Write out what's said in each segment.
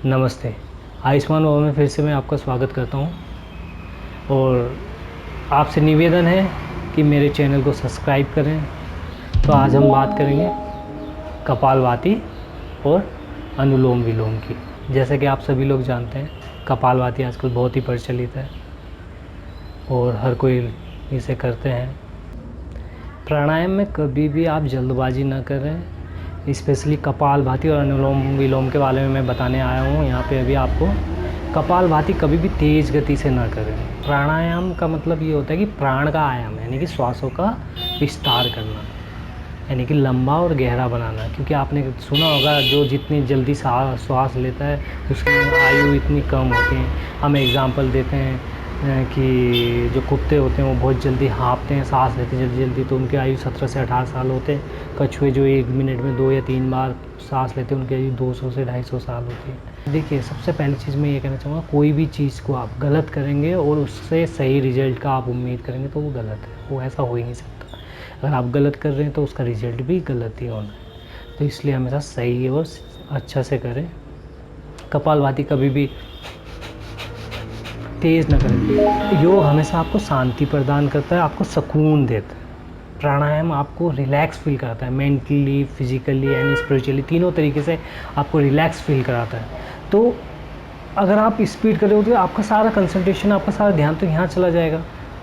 नमस्ते। आयुष्मान भवन में फिर से मैं आपका स्वागत करता हूँ और आपसे निवेदन है कि मेरे चैनल को सब्सक्राइब करें। तो आज हम बात करेंगे कपालभाति और अनुलोम विलोम की। जैसे कि आप सभी लोग जानते हैं, कपालभाति आजकल बहुत ही प्रचलित है और हर कोई इसे करते हैं। प्राणायाम में कभी भी आप जल्दबाजी ना करें। स्पेशली कपालभाति और अनुलोम विलोम के बारे में मैं बताने आया हूँ यहाँ पे अभी आपको। कपालभाति कभी भी तेज़ गति से ना करें। प्राणायाम का मतलब ये होता है कि प्राण का आयाम, यानी कि श्वासों का विस्तार करना, यानी कि लंबा और गहरा बनाना। क्योंकि आपने सुना होगा, जो जितनी जल्दी श्वास लेता है उसकी आयु इतनी कम होती है। हम एग्ज़ाम्पल देते हैं कि जो कुत्ते होते हैं वो बहुत जल्दी हाँफते हैं, सांस लेते हैं जल्दी जल्दी, तो उनकी आयु 17 से 18 साल होते हैं। कछुए जो 1 मिनट में 2 या 3 बार सांस लेते हैं, उनकी आयु 200 से 250 साल होती है। देखिए, सबसे पहली चीज़ मैं ये कहना चाहूँगा, कोई भी चीज़ को आप गलत करेंगे और उससे सही रिजल्ट का आप उम्मीद करेंगे तो वो गलत है। वो ऐसा हो ही नहीं सकता। अगर आप गलत कर रहे हैं तो उसका रिजल्ट भी गलत ही होना है। तो इसलिए हमेशा सही और अच्छा से करें। कपालभाति कभी भी तेज़ न करें। योग हमेशा आपको शांति प्रदान करता है, आपको सुकून देता है। प्राणायाम आपको रिलैक्स फील कराता है, मेंटली, फिजिकली एंड स्पिरिचुअली, तीनों तरीके से आपको रिलैक्स फील कराता है। तो अगर आप स्पीड कर रहे हो तो आपका सारा कंसंट्रेशन, आपका सारा ध्यान तो यहाँ चला जाएगा।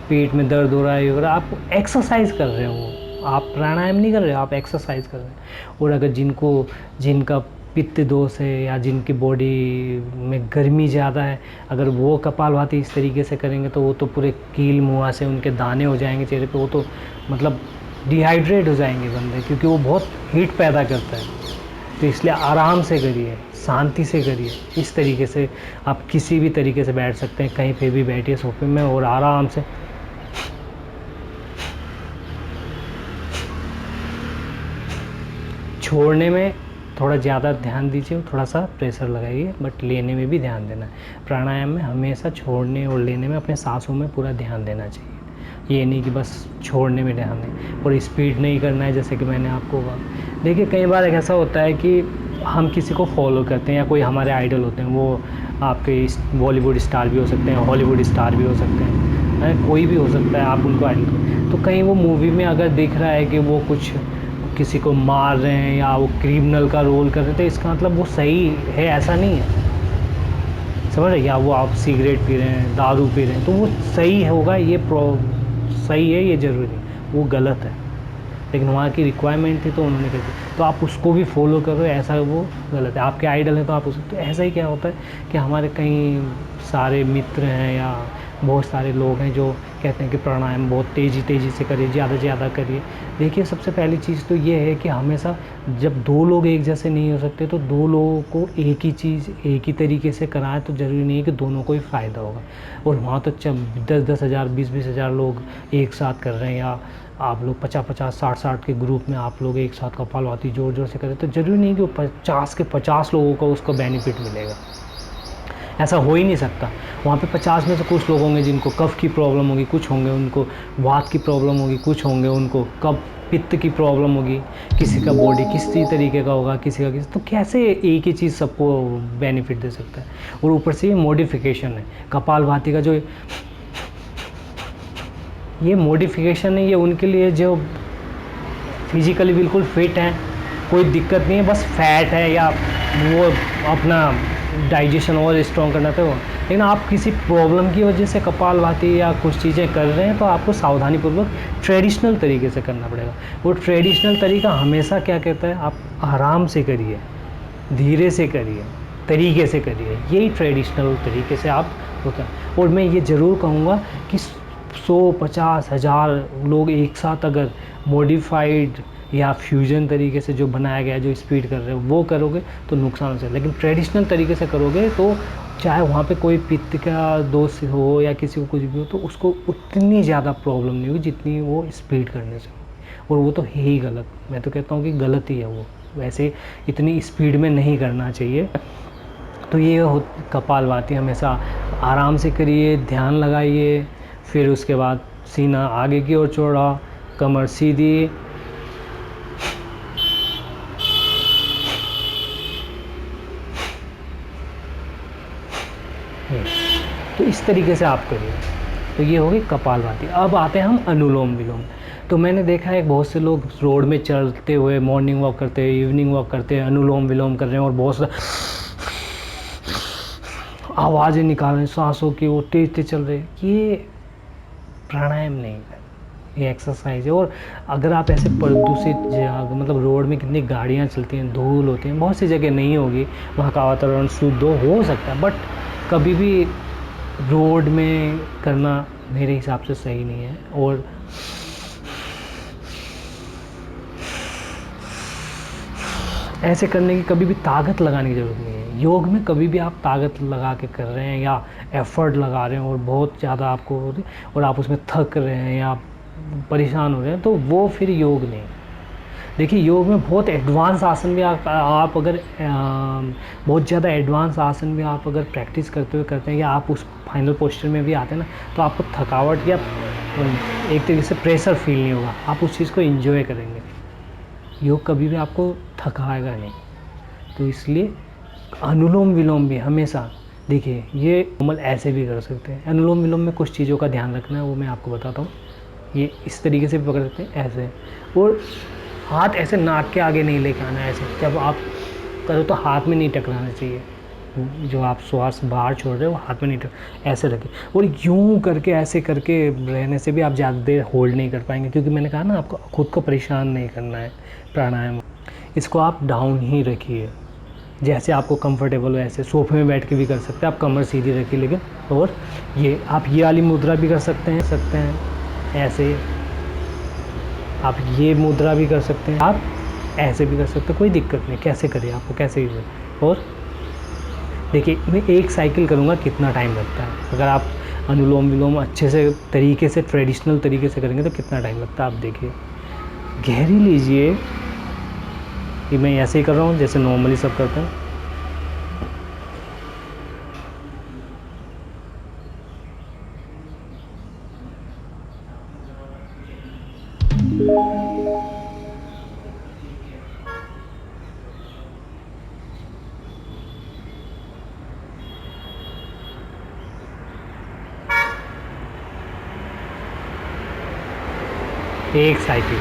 पेट में दर्द हो रहा है, अगर आप एक्सरसाइज कर रहे हो, आप प्राणायाम नहीं कर रहे हो, आप एक्सरसाइज कर रहे हैं। और अगर जिनका पित्त दोष है या जिनकी बॉडी में गर्मी ज़्यादा है, अगर वो कपालभाति इस तरीके से करेंगे तो वो तो पूरे कील मुँह से उनके दाने हो जाएंगे चेहरे पे। वो तो मतलब डिहाइड्रेट हो जाएंगे बंदे, क्योंकि वो बहुत हीट पैदा करता है। तो इसलिए आराम से करिए, शांति से करिए। इस तरीके से आप किसी भी तरीके से बैठ सकते हैं, कहीं पे भी बैठिए सोफे में और आराम से छोड़ने में थोड़ा ज़्यादा ध्यान दीजिए, थोड़ा सा प्रेशर लगाइए, बट लेने में भी ध्यान देना है। प्राणायाम में हमेशा छोड़ने और लेने में अपने सांसों में पूरा ध्यान देना चाहिए। ये नहीं कि बस छोड़ने में ध्यान दें और स्पीड नहीं करना है, जैसे कि मैंने आपको कहा। देखिए, कई बार ऐसा होता है कि हम किसी को फॉलो करते हैं या कोई हमारे आइडल होते हैं, वो आपके बॉलीवुड स्टार भी हो सकते हैं, हॉलीवुड स्टार भी हो सकते हैं, कोई भी हो सकता है, आप उनको आइडल। तो कहीं वो मूवी में अगर दिख रहा है कि वो कुछ किसी को मार रहे हैं या वो क्रिमिनल का रोल कर रहे हैं, तो इसका मतलब वो सही है ऐसा नहीं है, समझ रहे? या वो आप सिगरेट पी रहे हैं, दारू पी रहे हैं, तो वो सही होगा, ये सही है ये ज़रूरी नहीं, वो गलत है। लेकिन वहाँ की रिक्वायरमेंट थी तो उन्होंने कर दी, तो आप उसको भी फॉलो करो, ऐसा वो गलत है। आपके आइडल हैं तो आप उसको, तो ऐसा ही क्या होता है कि हमारे कई सारे मित्र हैं या बहुत सारे लोग हैं जो कहते हैं कि प्राणायाम बहुत तेज़ी से करिए, ज़्यादा से ज़्यादा करिए। देखिए, सबसे पहली चीज़ तो ये है कि हमेशा जब 2 लोग एक जैसे नहीं हो सकते, तो 2 लोगों को एक ही चीज़ एक ही तरीके से कराएं तो ज़रूरी नहीं है कि दोनों को ही फ़ायदा होगा। और वहाँ तो 10-10 हज़ार, 20-20 हज़ार लोग एक साथ कर रहे हैं, या आप लोग 50-50, 60-60 के ग्रुप में आप लोग एक साथ कपालभाति ज़ोर से करें, तो ज़रूरी नहीं कि वो 50 के 50 लोगों को उसका बेनिफिट मिलेगा। ऐसा हो ही नहीं सकता। वहाँ पे 50 में से कुछ लोग होंगे जिनको कफ की प्रॉब्लम होगी, कुछ होंगे उनको वात की प्रॉब्लम होगी, कुछ होंगे उनको कफ पित्त की प्रॉब्लम होगी, किसी का बॉडी किसी तरीके का होगा, किसी का तो कैसे एक ही चीज़ सबको बेनिफिट दे सकता है? और ऊपर से ये मॉडिफिकेशन है कपालभाति का, जो ये मॉडिफिकेशन है, ये उनके लिए जो फिजिकली बिल्कुल फिट हैं, कोई दिक्कत नहीं है, बस फैट है या वो अपना डाइजेशन और स्ट्रॉन्ग करना था वो। लेकिन आप किसी प्रॉब्लम की वजह से कपालभाति या कुछ चीज़ें कर रहे हैं, तो आपको सावधानीपूर्वक ट्रेडिशनल तरीके से करना पड़ेगा। वो ट्रेडिशनल तरीका हमेशा क्या कहता है, आप आराम से करिए, धीरे से करिए, तरीके से करिए, यही ट्रेडिशनल तरीके से आप होता है। और मैं ये ज़रूर कहूँगा कि 100-50 हज़ार लोग एक साथ अगर मॉडिफाइड या फ्यूजन तरीके से जो बनाया गया है, जो स्पीड कर रहे हो वो करोगे तो नुकसान हो सकता है। लेकिन ट्रेडिशनल तरीके से करोगे तो चाहे वहाँ पे कोई पित्त का दोष हो या किसी को कुछ भी हो, तो उसको उतनी ज़्यादा प्रॉब्लम नहीं होगी जितनी वो स्पीड करने से। और वो तो है ही गलत, मैं तो कहता हूँ कि गलत ही है वो, वैसे इतनी स्पीड में नहीं करना चाहिए। तो ये कपालभाति हमेशा आराम से करिए, ध्यान लगाइए। फिर उसके बाद सीना आगे की ओर चौड़ा, कमर सीधी, ये। तो इस तरीके से आप करिए। तो ये हो गई कपालभाति। अब आते हैं हम अनुलोम विलोम। तो मैंने देखा है बहुत से लोग रोड में चलते हुए मॉर्निंग वॉक करते हैं, इवनिंग वॉक करते हैं, अनुलोम विलोम कर रहे हैं और बहुत सा आवाज़ें निकाल रहे हैं सांसों की, वो तेज तेज चल रहे हैं। ये प्राणायाम नहीं है, ये एक्सरसाइज है। और अगर आप ऐसे प्रदूषित जगह, मतलब रोड में कितनी गाड़ियाँ चलती हैं, धूल होती हैं, बहुत सी जगह नहीं होगी, वहाँ का वातावरण शुद्ध हो सकता है, बट कभी भी रोड में करना मेरे हिसाब से सही नहीं है। और ऐसे करने की कभी भी ताकत लगाने की ज़रूरत नहीं है। योग में कभी भी आप ताकत लगा के कर रहे हैं या एफर्ट लगा रहे हैं और बहुत ज़्यादा आपको हो रही और आप उसमें थक रहे हैं या परेशान हो रहे हैं, तो वो फिर योग नहीं। देखिए योग में बहुत एडवांस आसन भी आप अगर बहुत ज़्यादा एडवांस आसन भी आप अगर प्रैक्टिस करते हुए करते हैं या आप उस फाइनल पोस्चर में भी आते हैं ना, तो आपको थकावट या एक तरीके से प्रेशर फील नहीं होगा, आप उस चीज़ को एंजॉय करेंगे। योग कभी भी आपको थकाएगा नहीं। तो इसलिए अनुलोम विलोम भी हमेशा, देखिए ये नॉर्मल ऐसे भी कर सकते हैं। अनुलोम विलोम में कुछ चीज़ों का ध्यान रखना है, वो मैं आपको बताता हूँ। ये इस तरीके से भी पकड़ सकते हैं, ऐसे। और हाथ ऐसे नाक के आगे नहीं लेके आना है। ऐसे जब आप करो तो हाथ में नहीं टकराना चाहिए, जो आप श्वास बाहर छोड़ रहे हो हाथ में नहीं ऐसे रखें। और यूं करके ऐसे करके रहने से भी आप ज़्यादा देर होल्ड नहीं कर पाएंगे, क्योंकि मैंने कहा ना आपको खुद को परेशान नहीं करना है प्राणायाम। इसको आप डाउन ही रखिए, जैसे आपको कंफर्टेबल हो ऐसे। सोफे में बैठ के भी कर सकते हैं आप, कमर सीधी रखिए लेकिन। और ये आप ये वाली मुद्रा भी कर सकते हैं ऐसे। आप ये मुद्रा भी कर सकते हैं, आप ऐसे भी कर सकते हैं, कोई दिक्कत नहीं। कैसे करिए, आपको कैसे भी। और देखिए मैं एक साइकिल करूँगा कितना टाइम लगता है। अगर आप अनुलोम विलोम अच्छे से तरीके से ट्रेडिशनल तरीके से करेंगे तो कितना टाइम लगता है आप देखिए। गहरी लीजिए, कि मैं ऐसे ही कर रहा हूँ जैसे नॉर्मली सब करते हैं। एक साइकिल,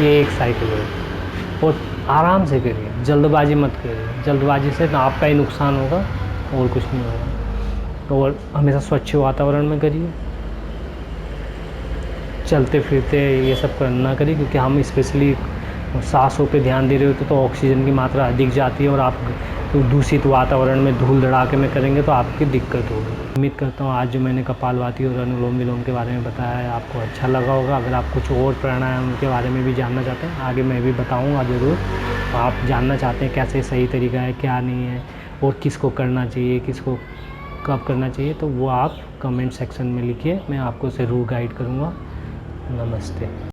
ये एक साइकिल है। और आराम से करिए, जल्दबाजी मत करिए। जल्दबाजी से ना आपका ही नुकसान होगा और कुछ नहीं होगा। और हमेशा स्वच्छ वातावरण में करिए, चलते फिरते ये सब करना करिए, क्योंकि हम स्पेशली सांसों पे ध्यान दे रहे होते तो ऑक्सीजन की मात्रा अधिक जाती है, और आप दूषित वातावरण में धूल धड़ाके में करेंगे तो आपकी दिक्कत होगी। उम्मीद करता हूँ आज जो मैंने कपालभाति और अनुलोम विलोम के बारे में बताया है आपको अच्छा लगा होगा। अगर आप कुछ और प्राणायाम के बारे में भी जानना चाहते हैं, आगे मैं भी बताऊँगा ज़रूर। आप जानना चाहते हैं कैसे सही तरीका है, क्या नहीं है, और किसको करना चाहिए, किसको कब करना चाहिए, तो वो आप कमेंट सेक्शन में लिखिए, मैं आपको ज़रूर गाइड करूँगा। नमस्ते।